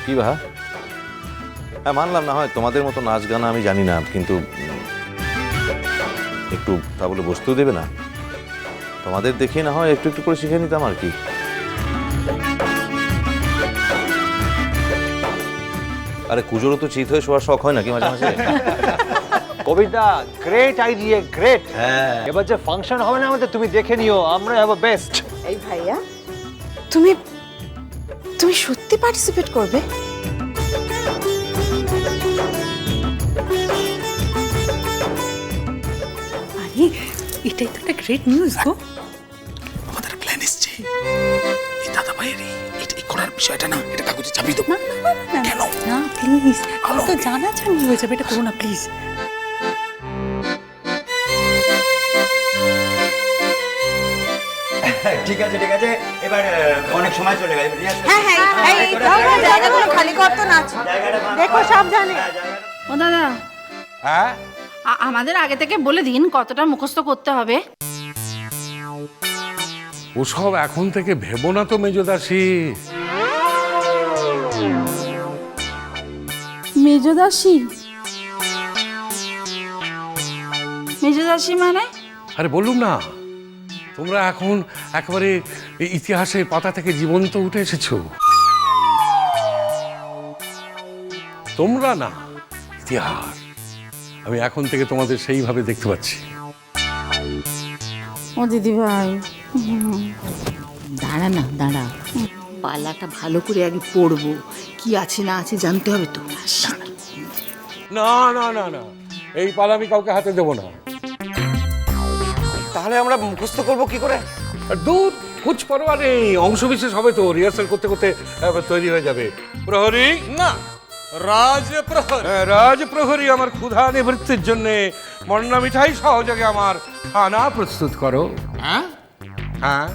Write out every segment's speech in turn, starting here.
কি ভা? হ্যাঁ মানলাম, না হয় তোমাদের মতো নাচ গান আমি জানি না, কিন্তু একটু তা বলে বসতেও দেবে না? তোমাদের দেখে না হয় একটু একটু করে শিখে নিতাম আর কি। আরে কুজোরও তো চিত হয়ে শোয়ার শখ হয় নাকি মাঝে মাঝে? কবিতা, গ্রেট আইডিয়া, গ্রেট। এবার যে ফাংশন হবে না আমাদের, তুমি দেখে নিও, আমরা হ্যাভ আ বেস্ট। এই ভাইয়া, তুমি তুমি সত্যি পার্টিসিপেট করবে? আরে এটাই তো একটা গ্রেট নিউজ গো। আমাদের প্ল্যান এসছে, এই দাদা ভাইয়ের এই করার বিষয়টা না, এটা কাগজে ছাপিয়ে দেবো। কেন? না প্লিজ, আমার তো জানাজানি হয়ে যাবে, এটা করো না প্লিজ। ঠিক আছে ঠিক আছে, এবার অনেক সময় চলে গেছে। হ্যাঁ হ্যাঁ, এই জায়গাগুলো খালি কর তো, নাচ দেখো সব জানে। ও দাদা, হ্যাঁ, আমাদের আগে থেকে বলে দিন কতটা মুখস্থ করতে হবে। ওসব এখন থেকে ভেবো না তো মেজদাসী। মেজদাসী? মেজদাসী মানে? আরে বললুম না, তোমরা এখন একেবারে এই ইতিহাসের পাতা থেকে জীবন্ত উঠে এসেছো। তোমরা না, ইতিহাস। আমি এখন থেকে তোমাদের সেইভাবে দেখতে পাচ্ছি। ও দিদি ভাই, দাঁড়া না দাঁড়া, পালাটা ভালো করে আগে পড়বো, কি আছে না আছে জানতে হবে তো। না না না না, এই পালা আমি কাউকে হাতে দেবো না। তাহলে আমরা মুখস্থ করবো কি করে? আর দূর কুছ পরোয়া নেই, অংশ বিশেষ হবে তো, রিহার্সাল করতে করতে তৈরি হয়ে যাবে। প্রহরী না, রাজপ্রহরী আমার ক্ষুধা নিবৃত্তির জন্য মন্না মিঠাই সহযোগে আমার খানা প্রস্তুত করো। হ্যাঁ,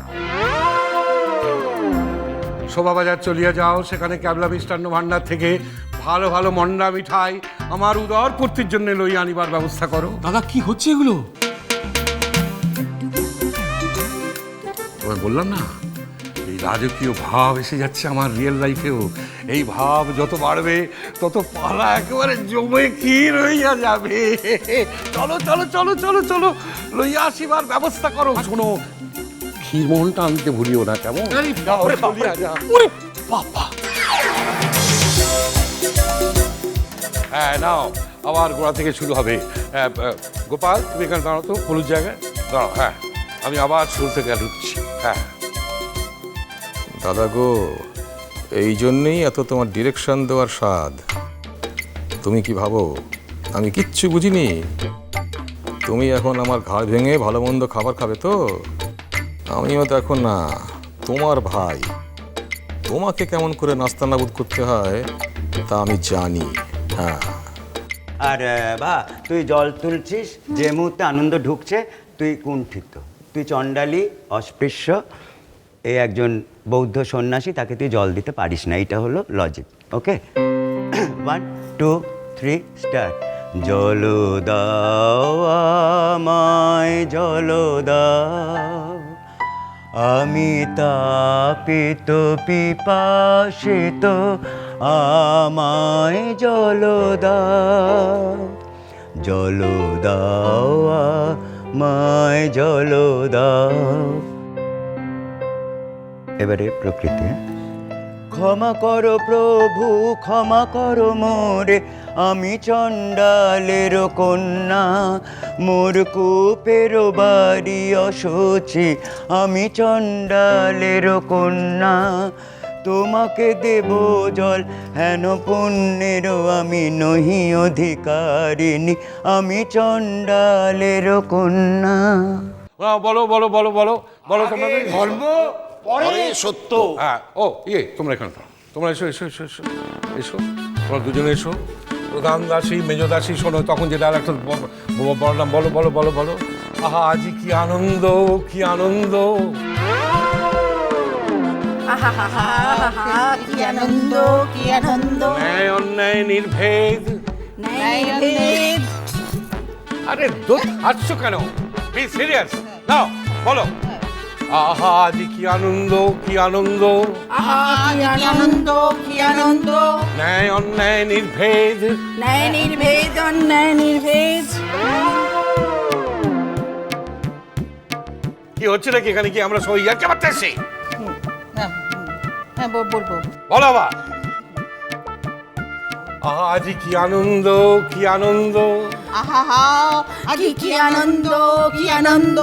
শোভাবাজার চলিয়ে যাও, সেখানে ক্যাবলা মিষ্টান্ন ভান্ডার থেকে ভালো ভালো মন্ডা মিঠাই আমার উদর পূর্তির জন্য লই আনিবার ব্যবস্থা করো। দাদা কি হচ্ছে এগুলো? তোমায় বললাম না, এই রাজকীয় ভাব এসে যাচ্ছে আমার রিয়েল লাইফেও। এই ভাব যত বাড়বে তত পালা একেবারে জমে ক্ষীর হইয়া যাবে। চলো চলো চলো চলো চলো, লইয়া আসিবার ব্যবস্থা করো। শোনো, ক্ষীর মোহনটা আনতে ভুলিও না, কেমন? যাও, চলিয়া যাও। বাবা, হ্যাঁ নাও, আবার গোড়া থেকে শুরু হবে। গোপাল, তুমি এখানে দাঁড়াও তো, হলুদ জায়গায় দাঁড়াও। হ্যাঁ, আমি আবার শুরু থেকে ঢুকছি। হ্যাঁ দাদা গো, এই জন্যেই এত তোমার ডিরেকশন দেওয়ার স্বাদ। তুমি কি ভাবো আমি কিচ্ছু বুঝিনি? তুমি এখন আমার ঘাড় ভেঙে ভালো মন্দ খাবার খাবে তো? আমিও তো এখন না তোমার ভাই, তোমাকে কেমন করে নাস্তানাবুদ করতে হয় তা আমি জানি। হ্যাঁ, আর বা তুই জল তুলছিস, যে মুহূর্তে আনন্দ ঢুকছে তুই কুণ্ঠিত, তুই চণ্ডালী, অস্পৃশ্য, এই একজন বৌদ্ধ সন্ন্যাসী, তাকে তুই জল দিতে পারিস না। এটা হলো লজিক। ওকে, 1 2 3 স্টার্ট। জল দাও আমায়, জল দাও, আমি তাপিত পিপাসিত, আমায় জল দাও, জল দাও আমায় জল দাও। এবারে প্রকৃতি। ক্ষমা করো প্রভু, ক্ষমা করো মোরে, আমি চণ্ডালের কন্যা, মোর কূপের বাড়ি অসুচি, আমি চণ্ডালের কন্যা, তোমাকে দেব জল হেন পুণ্যের আমি নহি অধিকারিণী, আমি চণ্ডালের কন্যা। বলো বলো বলো বলো বলো, তোমরা ধর্ম পরে সত্য। হ্যাঁ, ও ইয়ে, তোমরা এখানে থাকো, তোমরা এসো এসো এসো এসো এসো, তোমরা দুজনে এসো। প্রধান দাসী, মেজদাসী, শোনো, তখন যে ডায়লগটা বললাম, বলো বলো বলো বলো। আহা, আজি কি আনন্দ, কি আনন্দ! কি আনন্দ, কি আনন্দ, ন্যায় অন্যায় নির্ভেদ। ন্যায়ভেদ। আরে দোষ হাসছো কেন? বি সিরিয়াস, নাও বলো। আহা আজ কি আনন্দ, কি আনন্দ, আহা কি আনন্দ, কি আনন্দ, ন্যায় অন্যায় নির্ভেদ। ন্যায় নির্ভেদ, অন্যায় নির্ভেদ। কি হচ্ছে নাকি এখানে? কি আমরা সবাই ইয়ার্কি মারতেছি? হ্যাঁ বলবো। বলো আবার। আহা আজ কি আনন্দ, কি আনন্দ, আহা আজ কি আনন্দ, কি আনন্দ,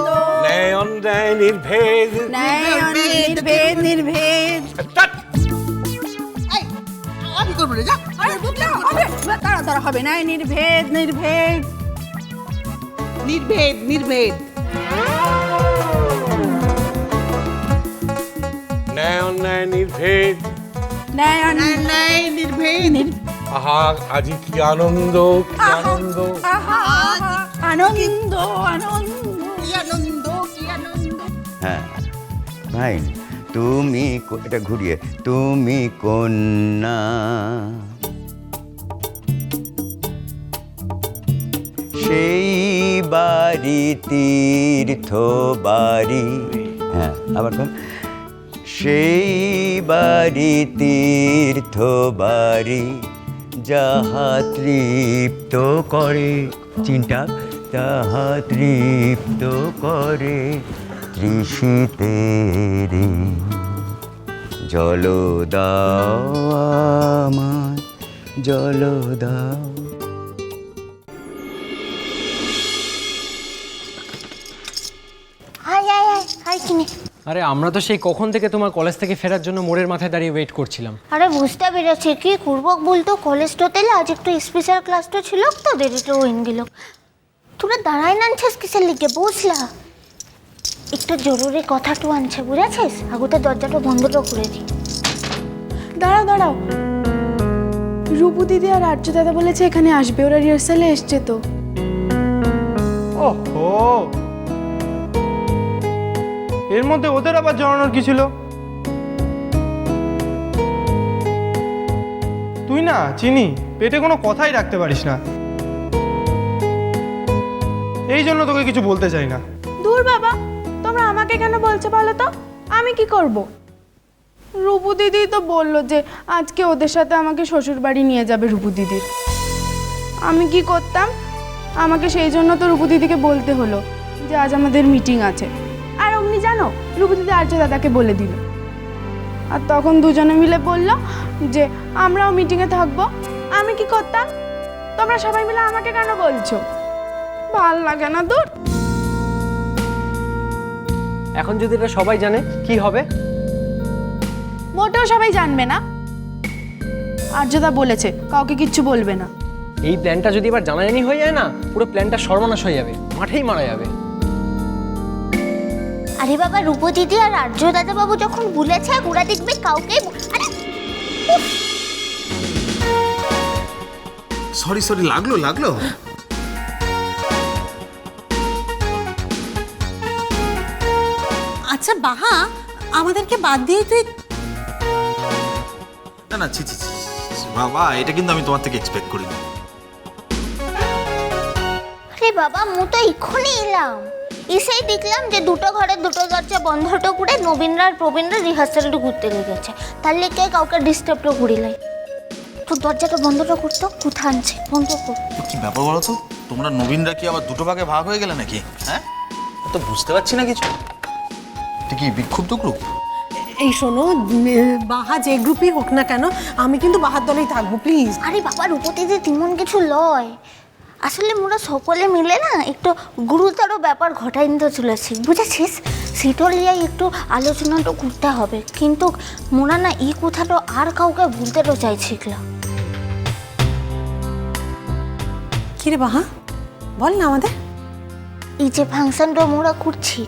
ন্যায় অন্যায় নির্ভেদ। ন্যায় নির্ভেদ, নির্ভেদ। ধ্যাৎ, আমি করবো রে, যা। আরে হবে, তাড়া হবে। ন্যায় নির্ভেদ, নির্ভেদ, নির্ভেদ, নির্ভেদ। ন্যায় অন্যায় নির্ভেদ। ন্যায় অন্যায় নির্ভেদ। আহা আজ কি আনন্দ, কি আনন্দ, আহা আনন্দ, আনন্দ, কি আনন্দ, কি আনন্দ। হ্যাঁ ভাই, তুমি এটা ঘুরিয়ে, তুমি কন্যা সেই বাড়ি তীর্থ বাড়ি। হ্যাঁ আবার কর। সেই বাড়ি তীর্থ বাড়ি যাহা তৃপ্ত করে, চিন্তা, তাহা তৃপ্ত করে তৃষিতের। জল দাও আমায়, জল দাও। আরে আমরা তো সেই কখন থেকে তোমার কলেজ থেকে ফেরার জন্য মোড়ের মাথায় দাঁড়িয়ে ওয়েট করছিলাম। আরে বুঝতে পেরেছি, কি করবো বলতো, কলেজটা তেলে আজ একটু স্পেশাল ক্লাসটা ছিল তো, দেরিতে হয়ে গেল। তোরা দাঁড়াই নানছিস কিসের লিগে বুঝলা? একটু জরুরি কথাটু আনছে, বুঝেছিস? আগুতে দরজাটা বন্ধটা করে দি। দাঁড়াও দাঁড়াও, রূপু দিদি আর আর্য দাদা বলেছে এখানে আসবে, ওরা রিহার্সালে এসছে তো। ওহো, এর মধ্যে ওদের আবার জানানোর কি ছিল? তুই না চিনি পেটে কোনো কথাই রাখতে পারিস না, এই জন্য তোকে কিছু বলতে চাই না। দূর বাবা, তোমরা আমাকে কেন বলছো বলো তো? আমি কি করব? রূপু দিদি তো বললো যে আজকে ওদের সাথে আমাকে শ্বশুর বাড়ি নিয়ে যাবে রূপু দিদির। আমি কি করতাম? আমাকে সেই জন্য তো রূপু দিদিকে বলতে হলো যে আজ আমাদের মিটিং আছে। আর অমনি জানো, রূপু দিদি আর্য দাদাকে বলে দিল। আর তখন দুজনে মিলে বললো যে আমরাও মিটিংয়ে থাকবো। আমি কি করতাম? তোমরা সবাই মিলে আমাকে কেন বলছো? ভাল লাগে না দূর। এখন যদি এটা সবাই জানে কি হবে? মোটেও সবাই জানবে না। আর্যদা বলেছে কাউকে কিচ্ছু বলবে না। এই প্ল্যানটা যদি এবার জানাজানি হয়ে যায় না, পুরো প্ল্যানটা সর্বনাশ হয়ে যাবে, মাঠেই মারা যাবে। আরে বাবা, রূপু দিদি আর আর্য দাদা বাবু যখন বলেছে, ওরা দেখবে কাউকে আরে সরি সরি, লাগলো লাগলো। আচ্ছা বাহা, আমাদেরকে বাদ দিয়ে তুই? না না, ছি ছি ছি, বাবা, এটা কিন্তু আমি তোমার থেকে এক্সপেক্ট করিনি। আরে বাবা, মু তো এক্ষুনি এলাম, এসেই দেখলাম যে দুটো ঘরে দুটো দরজা বন্ধটা করে নবীনরা আর প্রবীণরা রিহার্সালটা ঘুরতে লেগেছে। তার লেগে কাউকে ডিস্টার্বটা করিলাই। তো দরজাটা বন্ধটা করতো, কোথা আনছে, বন্ধ কর। কি ব্যাপার বলো তো, তোমরা নবীনরা কি আবার দুটো ভাগে ভাগ হয়ে গেলে নাকি? হ্যাঁ, তো বুঝতে পারছি না কিছু। তুই কি বিক্ষুব্ধ গ্রুপ? এই শোনো, বাহা যে গ্রুপই হোক না কেন, আমি কিন্তু বাহার দলেই থাকবো, প্লিজ। আরে বাবা, রূপতিতে তেমন কিছু লয়। আসলে মোরা সকলে মিলে না একটু গুরুতর ব্যাপার ঘটাই নিতে চলেছি, বুঝেছিস? সেটা নিয়ে একটু আলোচনাটা করতে হবে। কিন্তু মোরা না এই কথাটা আর কাউকে বলতেও চাইছিল। কিরে বাহা, বল না আমাদের। এই যে ফাংশনটা মোরা করছি,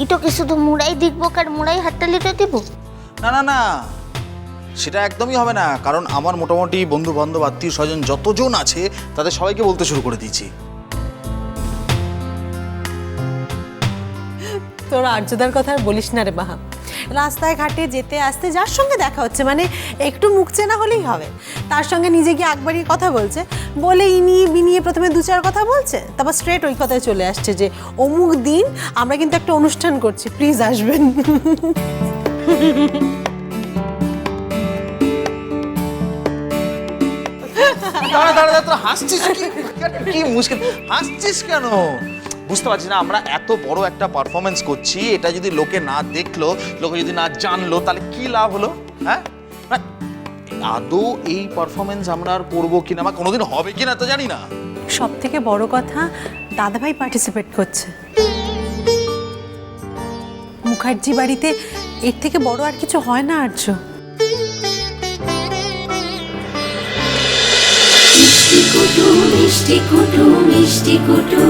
এটা কি শুধু মোরাই দেখবো আর মোরাই হাততালিটা দেবো? না না না, সেটা একদমই হবে না। কারণ আমার মোটামুটি বন্ধু বান্ধব আত্মীয় স্বজন যতজন আছে তাদের সবাইকে বলতে শুরু করে দিয়েছি। তোর আর্যদার কথা আর বলিস না রে বাহা। রাস্তায় ঘাটে যেতে আসতে যার সঙ্গে দেখা হচ্ছে, মানে একটু মুখ চেনা হলেই হবে। তার সঙ্গে নিজে গিয়ে একবারই কথা বলছে, বলে ইনিয়ে বিনিয়ে প্রথমে 2-4 কথা বলছে, তারপর স্ট্রেট ওই কথায় চলে আসছে যে অমুক দিন আমরা কিন্তু একটা অনুষ্ঠান করছি, প্লিজ আসবেন। দাঁড়া দাঁড়া দাঁড়া, তোরা হাসছিস কি? কি মুশকিল, হাসছিস কেন? বুঝতে পারছি না, আমরা এত বড় একটা পারফরমেন্স করছি, এটা যদি লোকে না দেখলো, লোকে যদি না জানলো, তাহলে কি লাভ হলো? হ্যাঁ, না, আদৌ এই পারফরমেন্স আমরা আর করবো কিনা বা কোনোদিন হবে কিনা তো জানি না। সব থেকে বড় কথা, দাদাভাই পার্টিসিপেট করছে। মুখার্জি বাড়িতে এর থেকে বড় আর কিছু হয় না আর্য। মিষ্টি কুটু মিষ্টি কুটু মিষ্টি কুটু